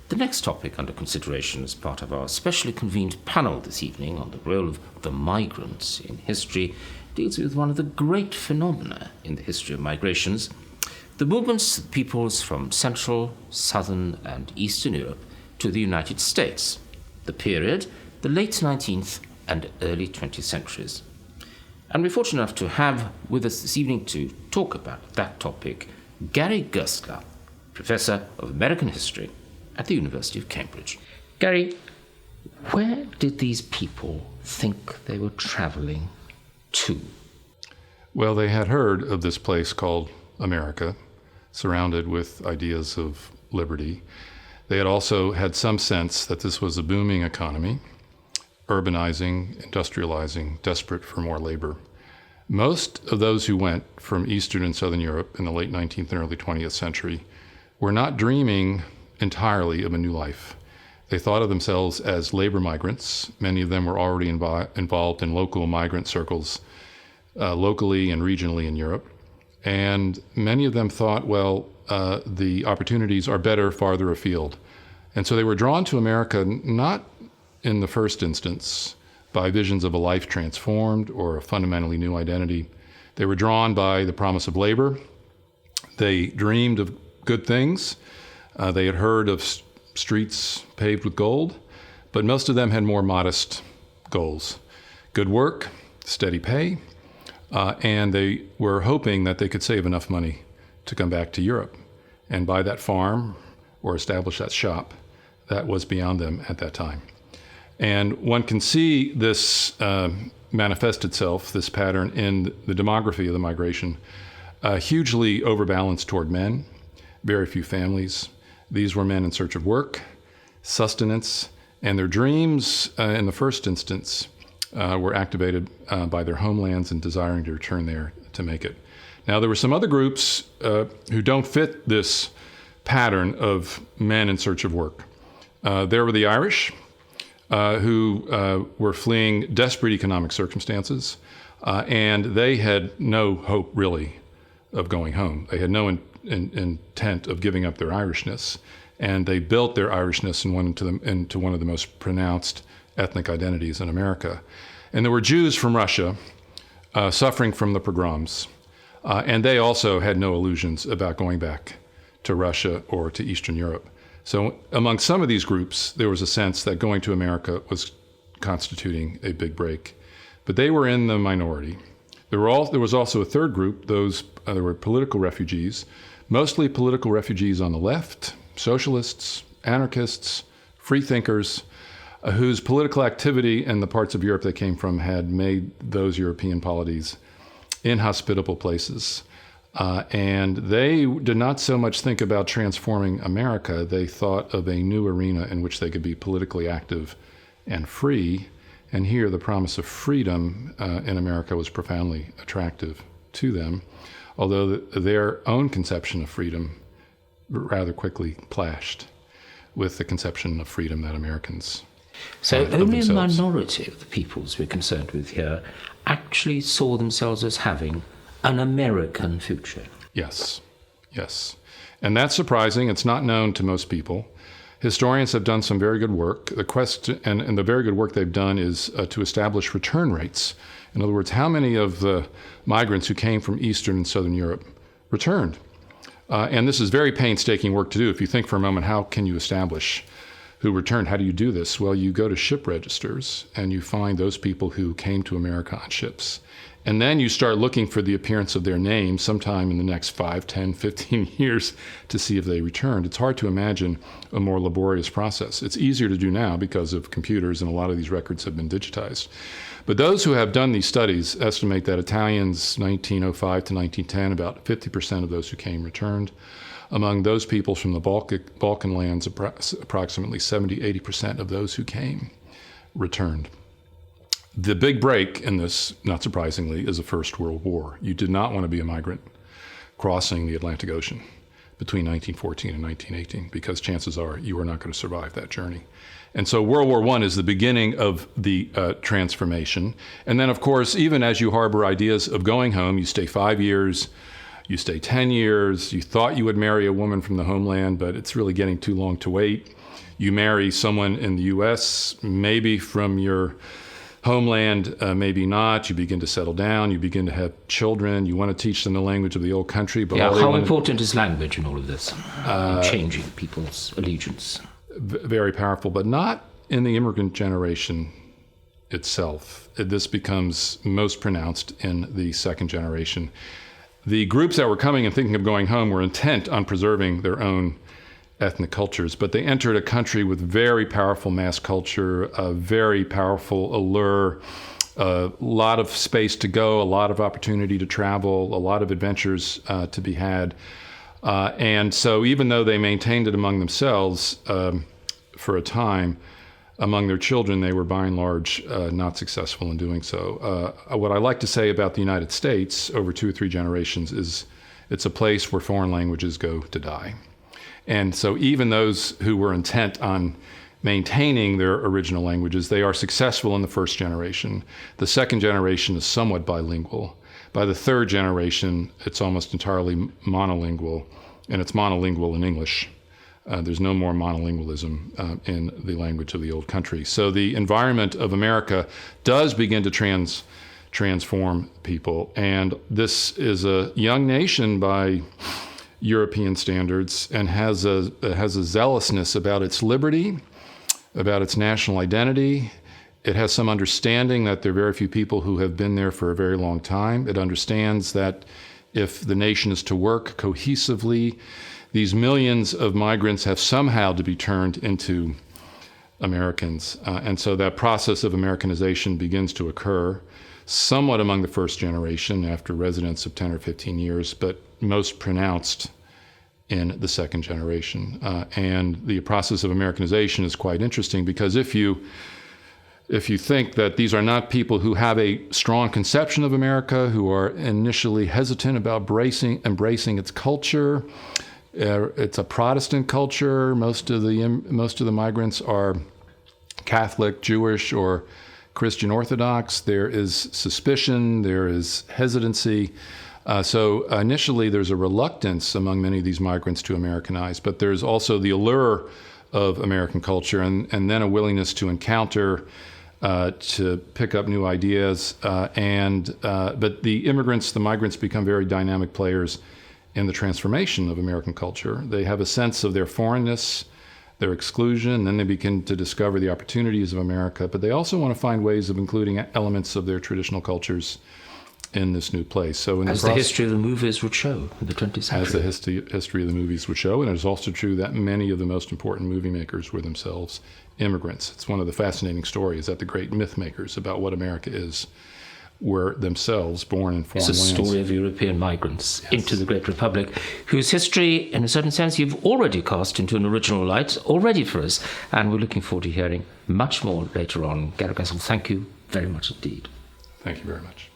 The next topic under consideration as part of our specially convened panel this evening on the role of the migrants in history deals with one of the great phenomena in the history of migrations, the movements of peoples from Central, Southern, and Eastern Europe to the United States, the period, the late 19th and early 20th centuries. And we're fortunate enough to have with us this evening to talk about that topic Gary Gerstle, Professor of American History at the University of Cambridge. Gary, where did these people think they were travelling to? Well, they had heard of this place called America, surrounded with ideas of liberty. They had also had some sense that this was a booming economy, urbanizing, industrializing, desperate for more labor. Most of those who went from Eastern and Southern Europe in the late 19th and early 20th century were not dreaming entirely of a new life. They thought of themselves as labor migrants. Many of them were already involved in local migrant circles, locally and regionally in Europe. And many of them thought, well, the opportunities are better farther afield. And so they were drawn to America not in the first instance by visions of a life transformed or a fundamentally new identity. They were drawn by the promise of labor. They dreamed of good things. They had heard of streets paved with gold, but most of them had more modest goals. Good work, steady pay, and they were hoping that they could save enough money to come back to Europe and buy that farm or establish that shop that was beyond them at that time. And one can see this manifest itself, this pattern, in the demography of the migration, hugely overbalanced toward men, very few families. These were men in search of work, sustenance, and their dreams, in the first instance, were activated by their homelands and desiring to return there to make it. Now, there were some other groups who don't fit this pattern of men in search of work. There were the Irish, who were fleeing desperate economic circumstances, and they had no hope, really, of going home. They had no intent of giving up their Irishness, and they built their Irishness and went into one of the most pronounced ethnic identities in America. And there were Jews from Russia suffering from the pogroms, and they also had no illusions about going back to Russia or to Eastern Europe. So among some of these groups, there was a sense that going to America was constituting a big break. But they were in the minority. There was also a third group, there were political refugees, mostly political refugees on the left, socialists, anarchists, free thinkers, whose political activity in the parts of Europe they came from had made those European polities inhospitable places. And they did not so much think about transforming America. They thought of a new arena in which they could be politically active and free. And here the promise of freedom in America was profoundly attractive to them, although their own conception of freedom rather quickly clashed with the conception of freedom that Americans So had only of a themselves. minority of the peoples we're concerned with here actually saw themselves as having an American future. Yes. And that's surprising. It's not known to most people. Historians have done some very good work. The question, and the very good work they've done is to establish return rates. In other words, how many of the migrants who came from Eastern and Southern Europe returned? And this is very painstaking work to do. If you think for a moment, how can you establish who returned? How do you do this? Well, you go to ship registers and you find those people who came to America on ships. And then you start looking for the appearance of their name sometime in the next 5, 10, 15 years to see if they returned. It's hard to imagine a more laborious process. It's easier to do now because of computers, and a lot of these records have been digitized. But those who have done these studies estimate that Italians, 1905 to 1910, about 50% of those who came returned. Among those people from the Balkan lands, approximately 70, 80% of those who came returned. The big break in this, not surprisingly, is the First World War. You did not want to be a migrant crossing the Atlantic Ocean between 1914 and 1918, because chances are you were not going to survive that journey. And so World War I is the beginning of the transformation. And then, of course, even as you harbor ideas of going home, you stay 5 years, You stay 10 years. You thought you would marry a woman from the homeland, but it's really getting too long to wait. You marry someone in the U.S., maybe from your homeland, maybe not. You begin to settle down. You begin to have children. You want to teach them the language of the old country. But how important is language in all of this? Changing people's allegiance. Very powerful, but not in the immigrant generation itself. This becomes most pronounced in the second generation. The groups that were coming and thinking of going home were intent on preserving their own ethnic cultures, but they entered a country with very powerful mass culture, a very powerful allure, a lot of space to go, a lot of opportunity to travel, a lot of adventures to be had. And so even though they maintained it among themselves for a time, among their children, they were by and large not successful in doing so. What I like to say about the United States over 2 or 3 generations is it's a place where foreign languages go to die. And so even those who were intent on maintaining their original languages, they are successful in the first generation. The second generation is somewhat bilingual. By the third generation, it's almost entirely monolingual, and it's monolingual in English. There's no more monolingualism in the language of the old country. So the environment of America does begin to transform people. And this is a young nation by European standards and has a zealousness about its liberty, about its national identity. It has some understanding that there are very few people who have been there for a very long time. It understands that if the nation is to work cohesively, these millions of migrants have somehow to be turned into Americans. And so that process of Americanization begins to occur somewhat among the first generation after residence of 10 or 15 years, but most pronounced in the second generation. And the process of Americanization is quite interesting because if you think that these are not people who have a strong conception of America, who are initially hesitant about embracing its culture, it's a Protestant culture. Most of the migrants are Catholic, Jewish, or Christian Orthodox. There is suspicion. There is hesitancy. So initially, there's a reluctance among many of these migrants to Americanize, but there's also the allure of American culture, and then a willingness to encounter, to pick up new ideas. But the migrants become very dynamic players in the transformation of American culture. They have a sense of their foreignness, their exclusion, then they begin to discover the opportunities of America, but they also want to find ways of including elements of their traditional cultures in this new place. So as the history of the movies would show in the 20th century. As the history of the movies would show, and it's also true that many of the most important movie makers were themselves immigrants. It's one of the fascinating stories that the great myth makers about what America is were themselves born in foreign lands. It's a story of European migrants into the Great Republic, whose history, in a certain sense, you've already cast into an original light already for us, and we're looking forward to hearing much more later on. Gerstle, thank you very much indeed. Thank you very much.